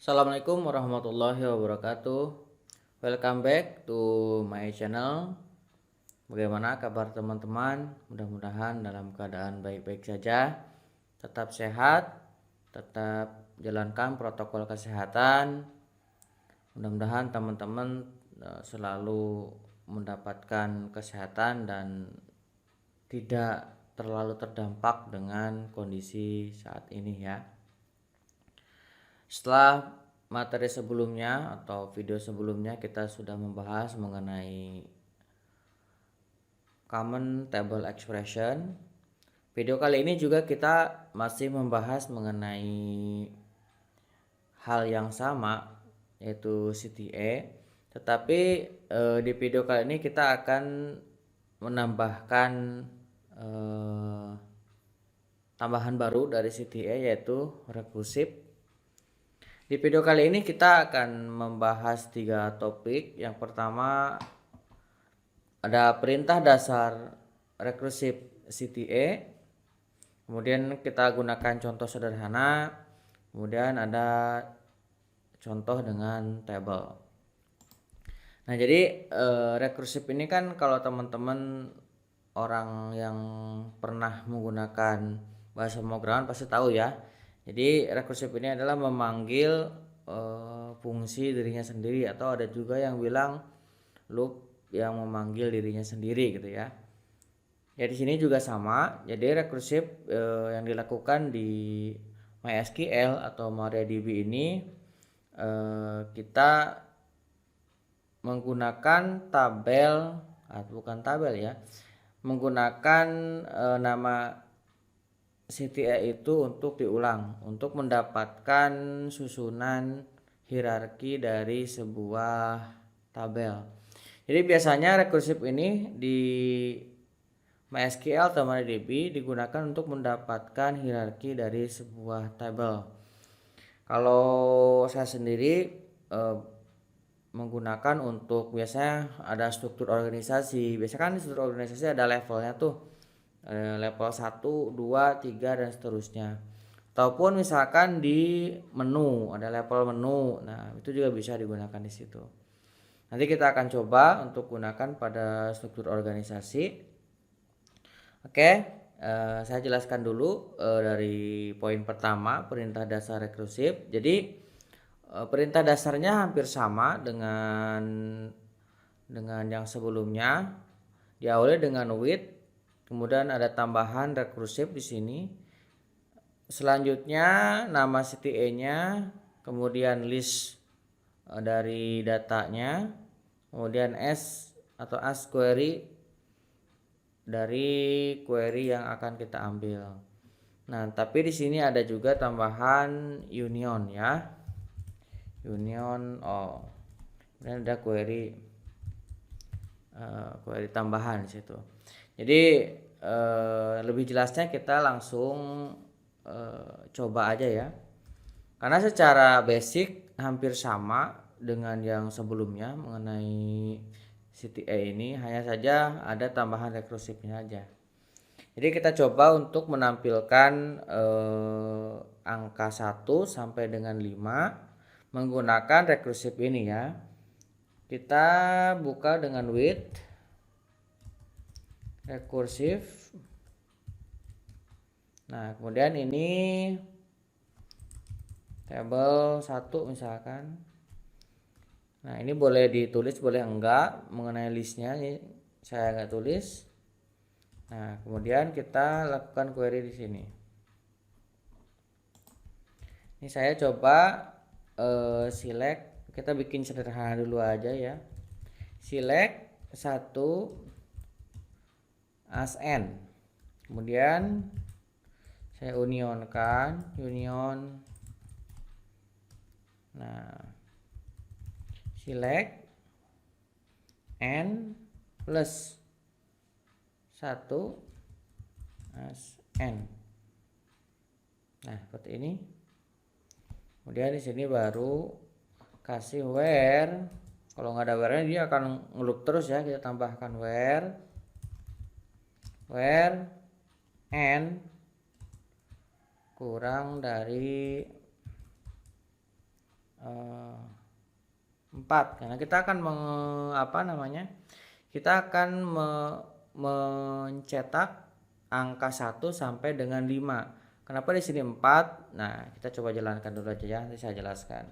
Assalamualaikum warahmatullahi wabarakatuh. Welcome back to my channel. Bagaimana kabar teman-teman? Mudah-mudahan dalam keadaan baik-baik saja. Tetap sehat, tetap jalankan protokol kesehatan. Mudah-mudahan teman-teman selalu mendapatkan kesehatan dan tidak terlalu terdampak dengan kondisi saat ini ya. Setelah materi sebelumnya atau video sebelumnya kita sudah membahas mengenai common table expression. Video kali ini juga kita masih membahas mengenai hal yang sama, yaitu CTA. Tetapi di video kali ini kita akan menambahkan tambahan baru dari CTA, yaitu recursive. Di video kali ini kita akan membahas 3 topik. Yang pertama ada perintah dasar recursive CTA. Kemudian kita gunakan contoh sederhana. Kemudian ada contoh dengan table. Nah, jadi recursive ini kan kalau teman-teman orang yang pernah menggunakan bahasa pemrograman pasti tahu ya. Jadi recursive ini adalah memanggil fungsi dirinya sendiri, atau ada juga yang bilang loop yang memanggil dirinya sendiri gitu ya. Ya di sini juga sama. Jadi recursive yang dilakukan di MySQL atau MariaDB ini kita menggunakan tabel, bukan tabel ya, menggunakan nama CTA itu untuk diulang, untuk mendapatkan susunan hierarki dari sebuah tabel. Jadi biasanya recursive ini di MySQL atau MariaDB digunakan untuk mendapatkan hierarki dari sebuah tabel. Kalau saya sendiri menggunakan untuk biasanya ada struktur organisasi. Biasanya kan struktur organisasi ada levelnya tuh. Level 1, 2, 3 dan seterusnya. Ataupun misalkan di menu, ada level menu. Nah, itu juga bisa digunakan di situ. Nanti kita akan coba untuk gunakan pada struktur organisasi. Oke, saya jelaskan dulu dari poin pertama, perintah dasar recursive. Jadi perintah dasarnya hampir sama dengan yang sebelumnya. Diawali dengan with, kemudian ada tambahan recursive di sini. Selanjutnya nama CTA-nya, kemudian list dari datanya, kemudian S atau ask query dari query yang akan kita ambil. Nah, tapi di sini ada juga tambahan union ya. Union, kemudian ada query tambahan di situ. Jadi lebih jelasnya kita langsung coba aja ya. Karena secara basic hampir sama dengan yang sebelumnya mengenai CTA ini, hanya saja ada tambahan recursive-nya aja. Jadi kita coba untuk menampilkan angka 1 sampai dengan 5 menggunakan recursive ini ya. Kita buka dengan with recursive. Nah, kemudian ini table 1 misalkan. Nah, ini boleh ditulis, boleh enggak mengenai listnya. Ini saya enggak tulis. Nah, kemudian kita lakukan query di sini. Ini saya coba select, kita bikin sederhana dulu aja ya. Select 1 as n. Kemudian saya unionkan, union. Nah, select n plus 1 as n. Nah, seperti ini. Kemudian di sini baru kasih where. Kalau nggak ada where-nya dia akan ngeloop terus ya. Kita tambahkan where n kurang dari 4 karena kita akan kita akan mencetak angka 1 sampai dengan 5. Kenapa di sini 4? Nah, kita coba jalankan dulu aja ya, nanti saya jelaskan.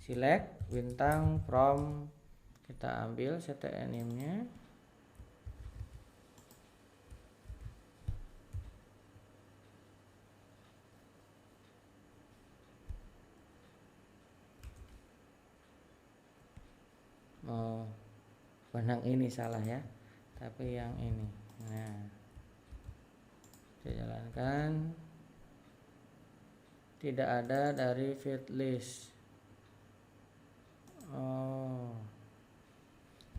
Select bintang from, kita ambil CTN name-nya. Benang ini salah ya, tapi yang ini. Nah, saya jalankan. Tidak ada dari feed list.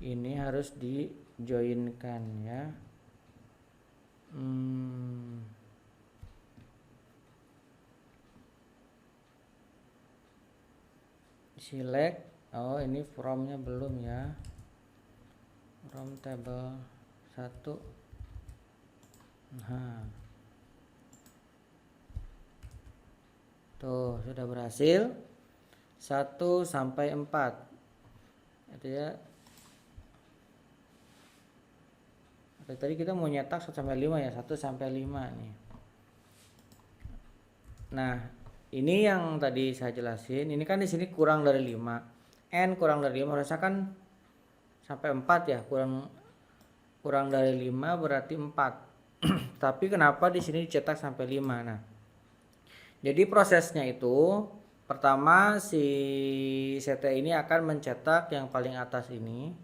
Ini harus di joinkan ya. Select. Ini from-nya belum ya. From table 1. Nah, tuh sudah berhasil 1 sampai 4 itu ya. Tadi kita mau nyetak 1 sampai 5 ya, 1 sampai 5 nih. Nah, ini yang tadi saya jelasin, ini kan di sini kurang dari 5. N kurang dari 5 harusnya kan sampai 4 ya, kurang dari 5 berarti 4. Tapi kenapa di sini dicetak sampai 5? Nah, jadi prosesnya itu pertama si CT ini akan mencetak yang paling atas ini,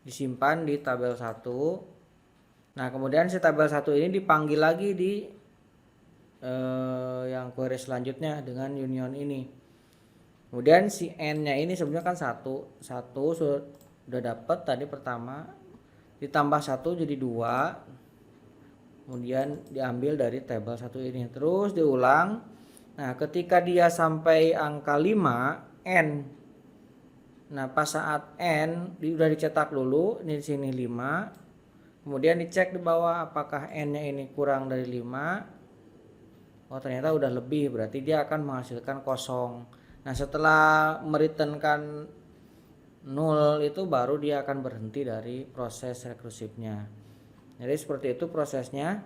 disimpan di tabel 1. Nah, kemudian si tabel 1 ini dipanggil lagi di yang query selanjutnya dengan union ini. Kemudian si N-nya ini sebenarnya kan 1 sudah dapat tadi pertama, ditambah 1 jadi 2, kemudian diambil dari tabel 1 ini, terus diulang. Nah, ketika dia sampai angka 5 N, nah pas saat N sudah dicetak dulu, ini di sini 5, kemudian dicek di bawah apakah N-nya ini kurang dari 5. Ternyata udah lebih, berarti dia akan menghasilkan kosong. Nah, setelah mereturnkan 0 itu baru dia akan berhenti dari proses rekursifnya. Jadi seperti itu prosesnya.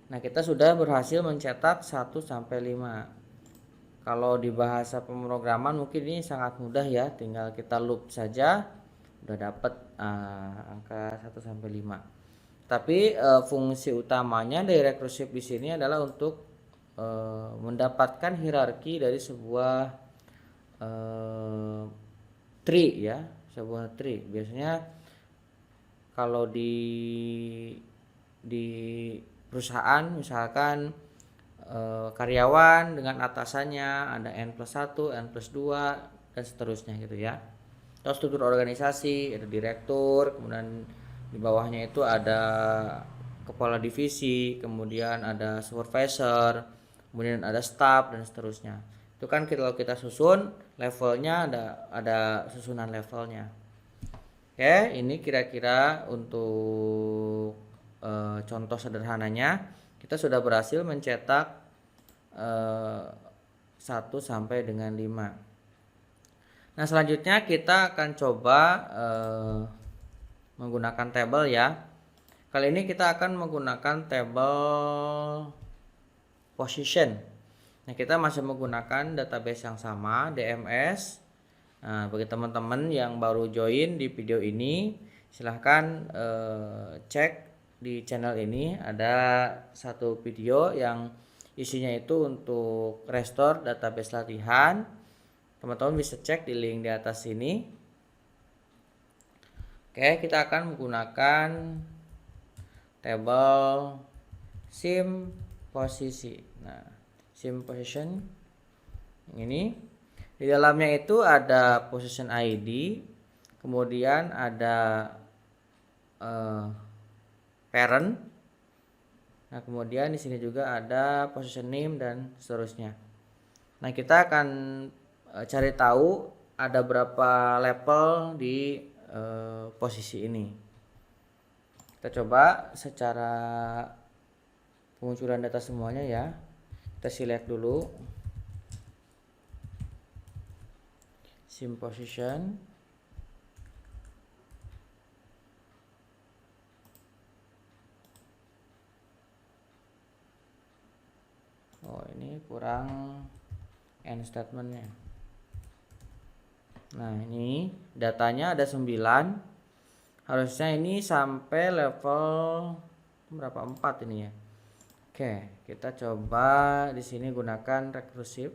Nah, kita sudah berhasil mencetak 1 sampai 5. Kalau di bahasa pemrograman mungkin ini sangat mudah ya, tinggal kita loop saja udah dapat angka 1 sampai 5. Tapi fungsi utamanya dari rekursif di sini adalah untuk mendapatkan hierarki dari sebuah tree ya, sebuah tree. Biasanya kalau di perusahaan misalkan karyawan dengan atasannya ada N+1, N+2 dan seterusnya gitu ya. Atau struktur organisasi ada direktur, kemudian di bawahnya itu ada kepala divisi, kemudian ada supervisor, kemudian ada staff dan seterusnya. Itu kan kalau kita susun levelnya ada susunan levelnya. Oke, ini kira-kira untuk contoh sederhananya kita sudah berhasil mencetak 1 sampai dengan 5. Nah, selanjutnya kita akan coba menggunakan tabel ya. Kali ini kita akan menggunakan tabel position. Nah, kita masih menggunakan database yang sama, DMS. Nah, bagi teman-teman yang baru join di video ini, silahkan cek di channel ini ada satu video yang isinya itu untuk restore database latihan. Teman-teman bisa cek di link di atas sini. Oke, kita akan menggunakan tabel sim posisi. Nah, sim position ini di dalamnya itu ada position ID, kemudian ada parent. Nah, kemudian di sini juga ada position name dan seterusnya. Nah, kita akan cari tahu ada berapa level di posisi ini. Kita coba secara pemunculan data semuanya ya. Kita select dulu sim position. Oh, ini kurang end statementnya. Nah, ini datanya ada 9. Harusnya ini sampai level berapa? 4 ini ya. Oke, kita coba di sini gunakan recursive.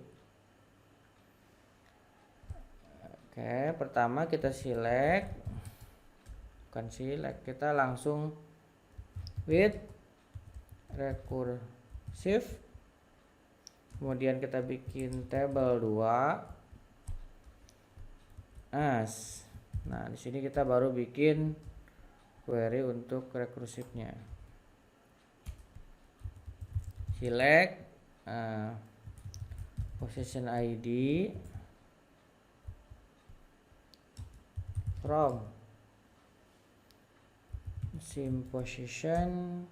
Oke, pertama kita select, bukan select, kita langsung with recursive. Kemudian kita bikin table 2 as. Nah, di sini kita baru bikin query untuk rekursifnya. Select position ID from sim position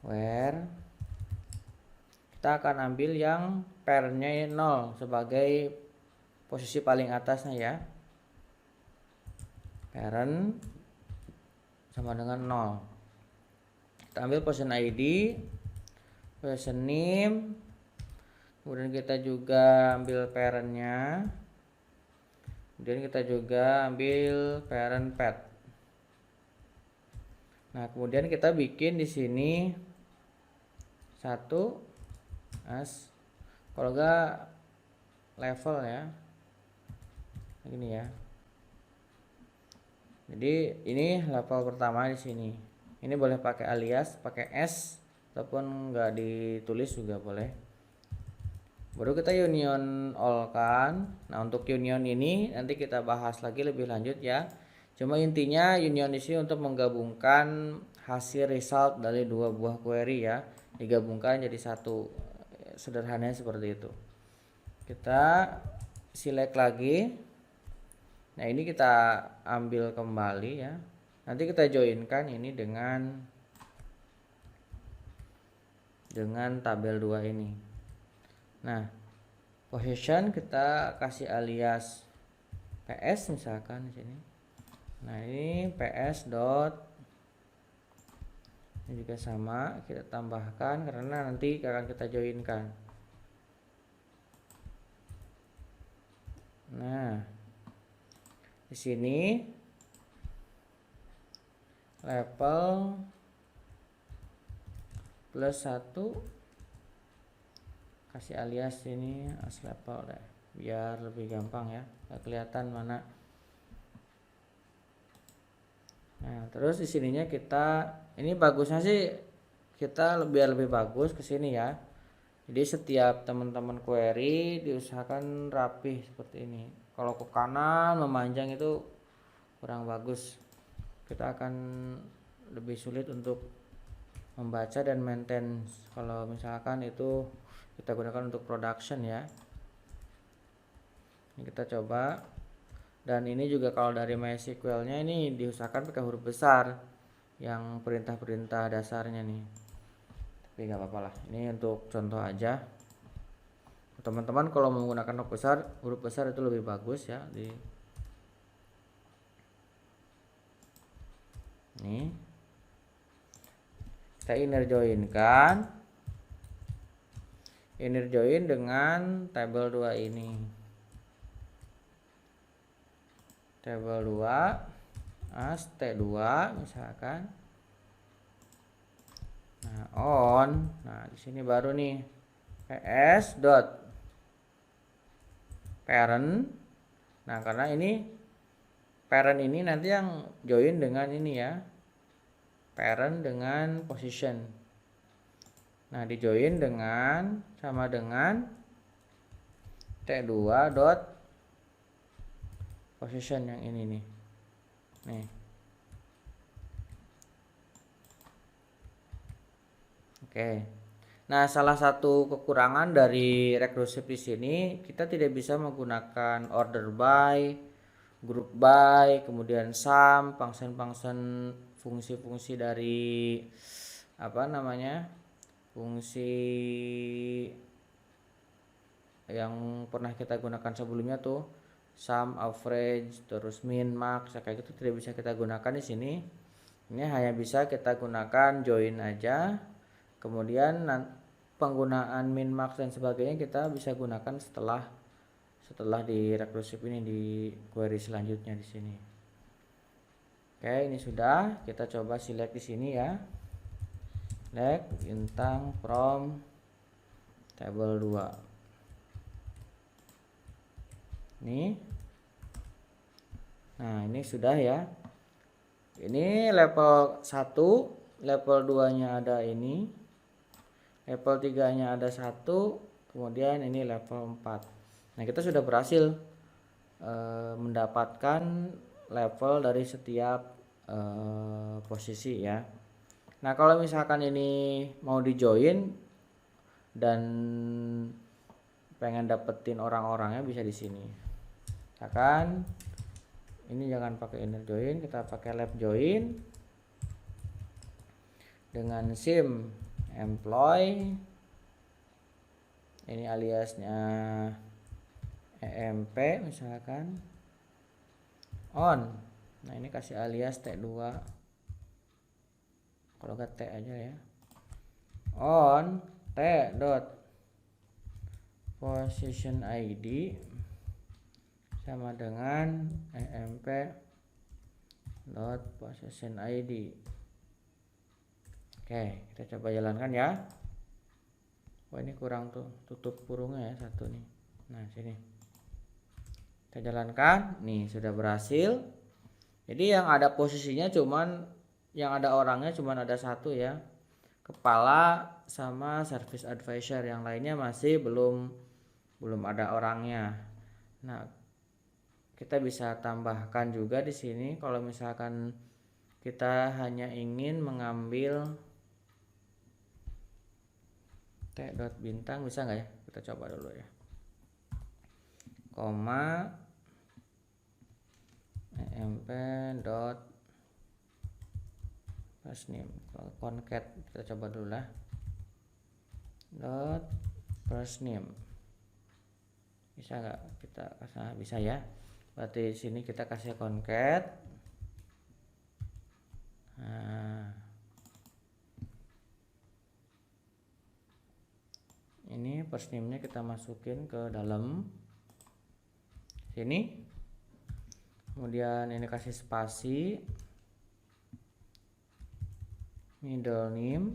where kita akan ambil yang parentnya 0 sebagai posisi paling atasnya ya. Parent sama dengan 0. Kita ambil position ID, position name, kemudian kita juga ambil parentnya, kemudian kita juga ambil parent path. Nah, kemudian kita bikin di sini satu as, kalau enggak level ya, begini ya. Jadi ini level pertama di sini. Ini boleh pakai alias, pakai s, ataupun enggak ditulis juga boleh. Baru kita union all kan. Nah, untuk union ini nanti kita bahas lagi lebih lanjut ya. Cuma intinya union di sini untuk menggabungkan hasil result dari dua buah query ya, digabungkan jadi satu. Sederhananya seperti itu. Kita select lagi. Nah, ini kita ambil kembali ya. Nanti kita joinkan ini dengan tabel 2 ini. Nah, position kita kasih alias ps misalkan di sini. Nah, ini ps dot, ini juga sama kita tambahkan karena nanti akan kita joinkan. Nah, di sini level plus 1 kasih alias ini as level deh, biar lebih gampang ya, nggak kelihatan mana. Nah, terus di sininya kita, ini bagusnya sih kita biar lebih bagus ke sini ya. Jadi setiap teman-teman query diusahakan rapih seperti ini. Kalau ke kanan memanjang itu kurang bagus. Kita akan lebih sulit untuk membaca dan maintain kalau misalkan itu kita gunakan untuk production ya. Ini kita coba. Dan ini juga kalau dari MySQL-nya ini diusahakan pakai huruf besar yang perintah-perintah dasarnya nih. Tapi nggak apa-apa lah. Ini untuk contoh aja. Teman-teman kalau menggunakan huruf besar itu lebih bagus ya. Nih. Kita inner join dengan tabel 2 ini. Tabel 2 as T2 misalkan. Nah, on. Nah, di sini baru nih ps dot parent. Nah, karena ini parent ini nanti yang join dengan ini ya, parent dengan position. Nah, di join dengan sama dengan T2 dot position yang ini nih. Nih. Oke. Nah, salah satu kekurangan dari recursive di sini, kita tidak bisa menggunakan order by, group by, kemudian sum, function fungsi-fungsi dari apa namanya, fungsi yang pernah kita gunakan sebelumnya tuh, sum, average, terus min, max, kayak gitu tidak bisa kita gunakan di sini. Ini hanya bisa kita gunakan join aja. Kemudian penggunaan min, max dan sebagainya kita bisa gunakan setelah di recursive ini, di query selanjutnya di sini. Oke, ini sudah. Kita coba select di sini ya. Select bintang from table 2. Nih. Nah, ini sudah ya. Ini level 1, level 2-nya ada ini. Level 3-nya ada 1, kemudian ini level 4. Nah, kita sudah berhasil mendapatkan level dari setiap posisi ya. Nah, kalau misalkan ini mau di join dan pengen dapetin orang-orangnya bisa di sini. Misalkan ini jangan pakai inner join, kita pakai left join dengan sim employee. Ini aliasnya emp misalkan on. Nah, ini kasih alias T2, kalau enggak T aja ya, on T dot position ID sama dengan emp dot position ID. Oke, kita coba jalankan ya. Wah, ini kurang tuh, tutup kurungnya ya satu nih. Nah, sini kita jalankan. Nih, sudah berhasil. Jadi yang ada posisinya cuman, yang ada orangnya cuman ada satu ya, kepala sama service advisor. Yang lainnya masih belum ada orangnya. Nah, kita bisa tambahkan juga di sini kalau misalkan kita hanya ingin mengambil T dot bintang, bisa nggak ya? Kita coba dulu ya. Koma emp dot first name, kalau concat kita coba dulu lah, dot first name. Bisa nggak kita kasih? Bisa ya. Berarti di sini kita kasih concat. Nah, ini first name-nya kita masukin ke dalam sini. Kemudian ini kasih spasi, middle name,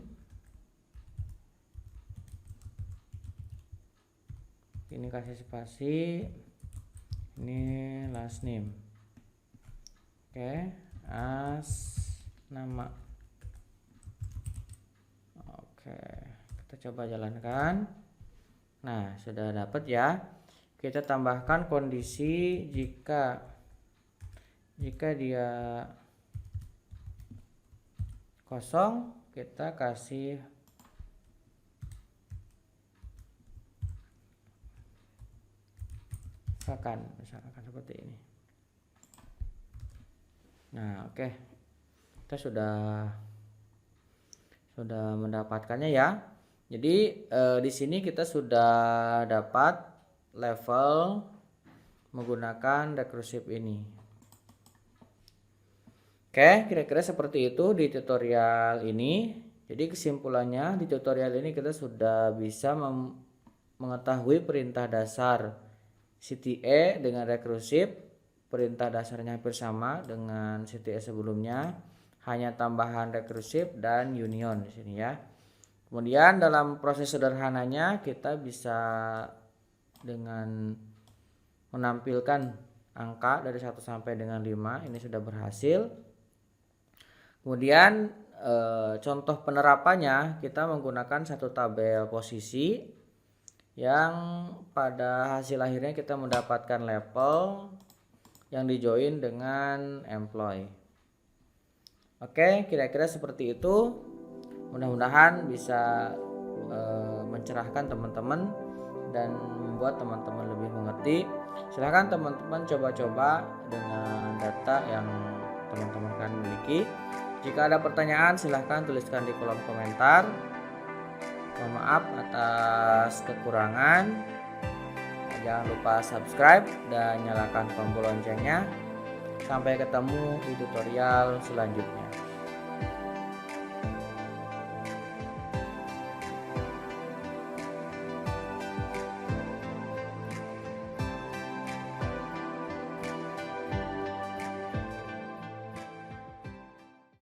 ini kasih spasi, ini last name. Oke, as nama. Oke, kita coba jalankan. Nah, sudah dapat ya. Kita tambahkan kondisi jika dia kosong, kita kasih misalkan seperti ini. Nah, oke. Kita sudah mendapatkannya ya. Jadi di sini kita sudah dapat level menggunakan recursive ini. Oke, kira-kira seperti itu di tutorial ini. Jadi kesimpulannya, di tutorial ini kita sudah bisa mengetahui perintah dasar CTA dengan recursive. Perintah dasarnya hampir sama dengan CTA sebelumnya, hanya tambahan recursive dan union di sini ya. Kemudian dalam proses sederhananya kita bisa dengan menampilkan angka dari 1 sampai dengan 5, ini sudah berhasil. Kemudian contoh penerapannya, kita menggunakan satu tabel posisi yang pada hasil akhirnya kita mendapatkan level yang dijoin dengan employee. Oke, kira-kira seperti itu. Mudah-mudahan bisa mencerahkan teman-teman dan membuat teman-teman lebih mengerti. Silahkan teman-teman coba-coba dengan data yang teman-teman kan miliki. Jika ada pertanyaan silahkan tuliskan di kolom komentar. Mohon maaf atas kekurangan. Jangan lupa subscribe dan nyalakan tombol loncengnya. Sampai ketemu di tutorial selanjutnya.